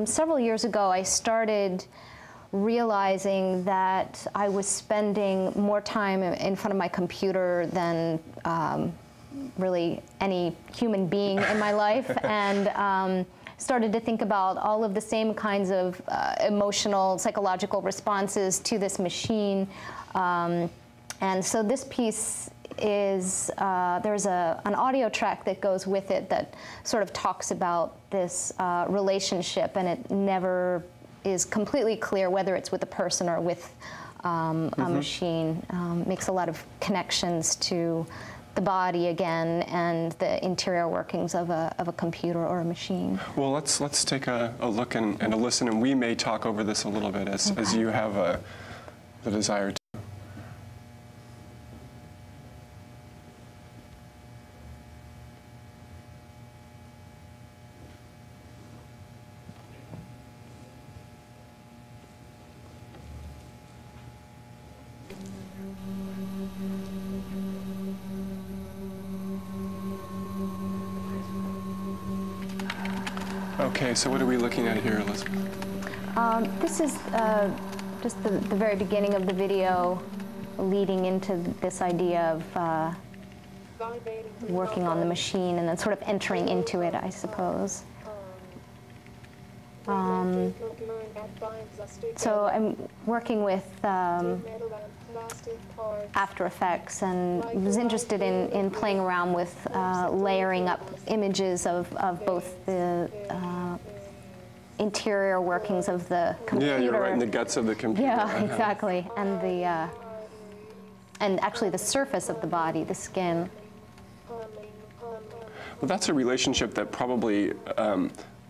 Several years ago, I started realizing that I was spending more time in front of my computer than really any human being in my life, and started to think about all of the same kinds of emotional, psychological responses to this machine. And so this piece is, there's an audio track that goes with it that sort of talks about this relationship, and it never is completely clear whether it's with a person or with a machine. Makes a lot of connections to the body again and the interior workings of a computer or a machine. Well, let's take a look and a listen, and we may talk over this a little bit as you have the desire to. Okay, so what are we looking at here, Elizabeth? This is just the very beginning of the video leading into this idea of working on the machine and then sort of entering into it, I suppose. So I'm working with After Effects and was interested in playing around with layering up images of both the interior workings of the computer. Yeah, you're right in the guts of the computer. Yeah, exactly, and actually the surface of the body, the skin. Well, that's a relationship that probably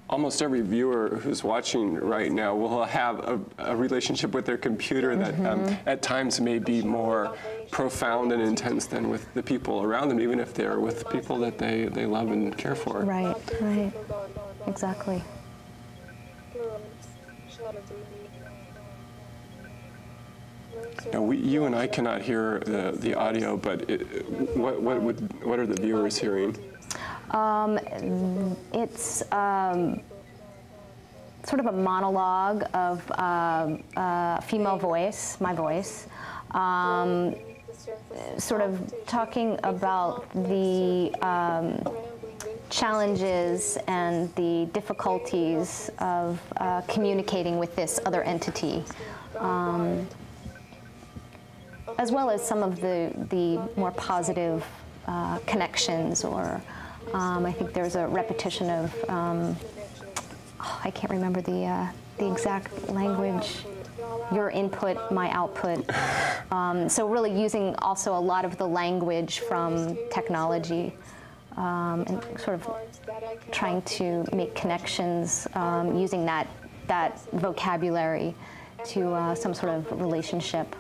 almost every viewer who's watching right now will have a relationship with their computer that at times may be more profound and intense than with the people around them, even if they're with people that they love and care for. Right, right, exactly. Now, you and I cannot hear the audio, but what are the viewers hearing? It's sort of a monologue of female voice, my voice, sort of talking about the challenges and the difficulties of communicating with this other entity, as well as some of the more positive connections, or I think there's a repetition of, I can't remember the exact language, your input, my output. So really using also a lot of the language from technology and sort of trying to make connections using that vocabulary to some sort of relationship.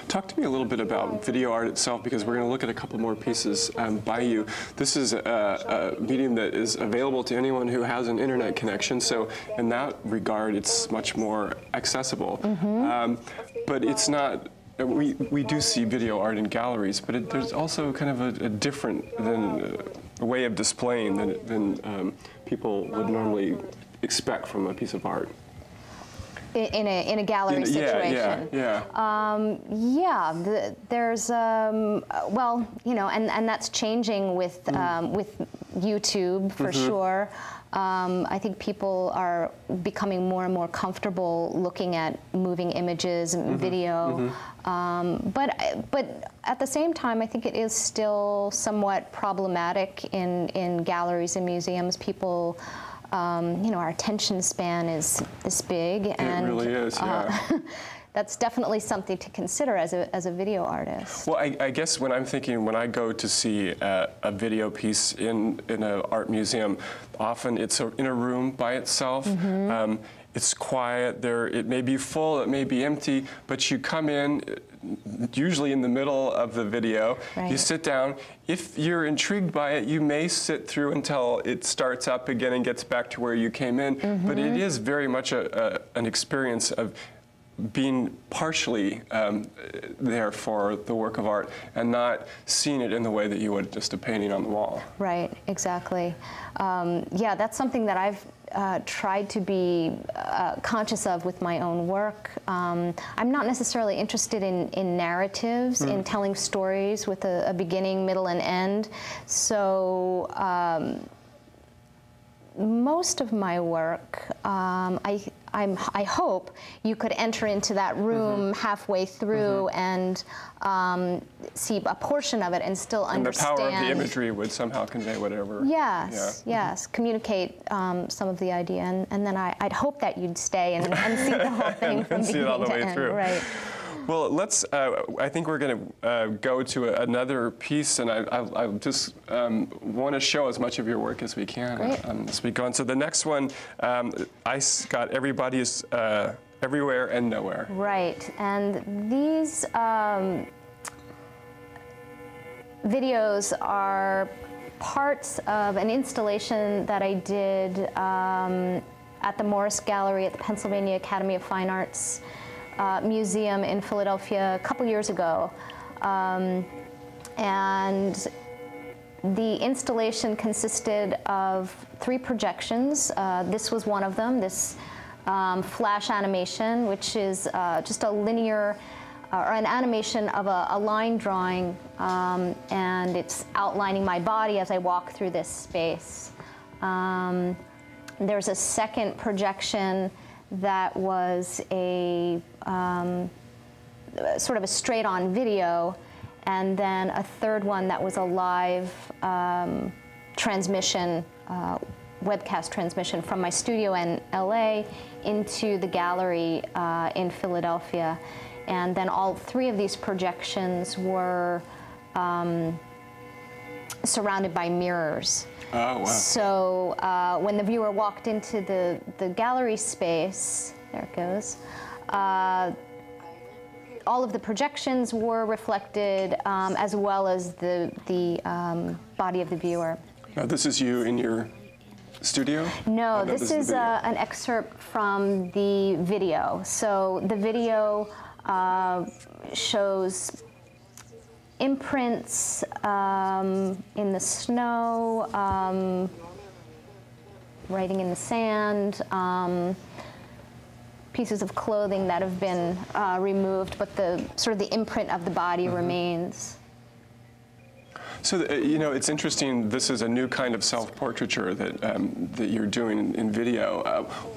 Talk to me a little bit about video art itself, because we're going to look at a couple more pieces by you. This is a medium that is available to anyone who has an internet connection, so in that regard it's much more accessible. But it's not, we do see video art in galleries, but there's also kind of a different way of displaying than people would normally expect from a piece of art. In a gallery situation. There's well, you know, and that's changing with YouTube for sure. I think people are becoming more and more comfortable looking at moving images and video. But at the same time, I think it is still somewhat problematic in galleries and museums. People, you know, our attention span is this big, and it really is, yeah. That's definitely something to consider as a video artist. Well, I guess when I'm thinking, when I go to see a video piece in an art museum, often it's in a room by itself. It's quiet, it may be full, it may be empty, but you come in, usually in the middle of the video, you sit down. If you're intrigued by it, you may sit through until it starts up again and gets back to where you came in, but it is very much an experience of being partially there for the work of art and not seeing it in the way that you would just a painting on the wall. Right, exactly. Yeah, that's something that I've tried to be conscious of with my own work. I'm not necessarily interested in narratives, in telling stories with a beginning, middle, and end. So most of my work, I hope you could enter into that room halfway through and see a portion of it and still understand. And the power of the imagery would somehow convey whatever. Yes, yes, communicate some of the idea, and then I'd hope that you'd stay and see the whole thing from see it all the way beginning to end. through. Right. Well, let's. I think we're going to go to another piece, and I just want to show as much of your work as we can as we go on. So the next one, I got Everybody's Everywhere and Nowhere. Right, and these videos are parts of an installation that I did at the Morris Gallery at the Pennsylvania Academy of Fine Arts Museum in Philadelphia a couple years ago. And the installation consisted of 3 projections. This was one of them, this flash animation, which is just a linear or an animation of a line drawing, and it's outlining my body as I walk through this space. There's a second projection that was a sort of a straight-on video, and then a third one that was a live transmission, webcast transmission from my studio in LA into the gallery in Philadelphia. And then all 3 of these projections were surrounded by mirrors. Oh, wow. So when the viewer walked into the gallery space, there it goes, all of the projections were reflected as well as the body of the viewer. Now, this is you in your studio? No, this is an excerpt from the video. So the video shows imprints in the snow, writing in the sand, pieces of clothing that have been removed, but the sort of the imprint of the body remains. So, you know, it's interesting, this is a new kind of self-portraiture that, that you're doing in video.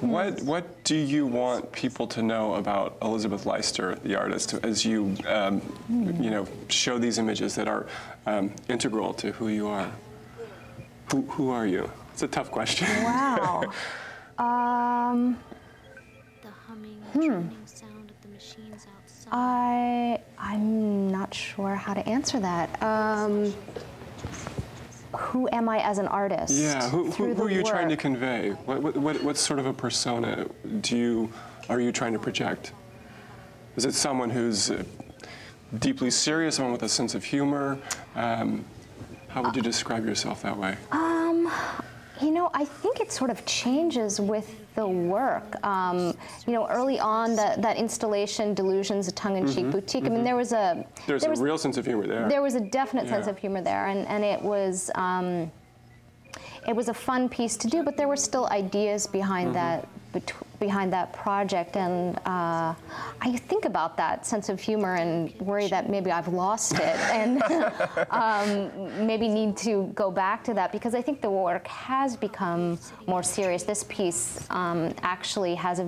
What do you want people to know about Elizabeth Leister, the artist, as you, you know, show these images that are integral to who you are? Who are you? It's a tough question. Wow. The humming and tuning sound of the machines outside. I'm not sure how to answer that. Who am I as an artist? Yeah, who are you trying to convey? What sort of a persona are you trying to project? Is it someone who's deeply serious, someone with a sense of humor? How would you describe yourself that way? You know, I think it sort of changes with the work. You know, early on, that installation, Delusions, a tongue-in-cheek boutique, I mean, there was a real sense of humor there. There was a definite sense of humor there, and it was a fun piece to do, but there were still ideas behind that project, and I think about that sense of humor and worry that maybe I've lost it, and maybe need to go back to that, because I think the work has become more serious. This piece actually has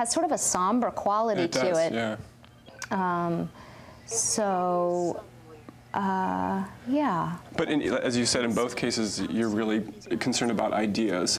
sort of a somber quality to it. Yeah. So. Yeah. But as you said, in both cases, you're really concerned about ideas.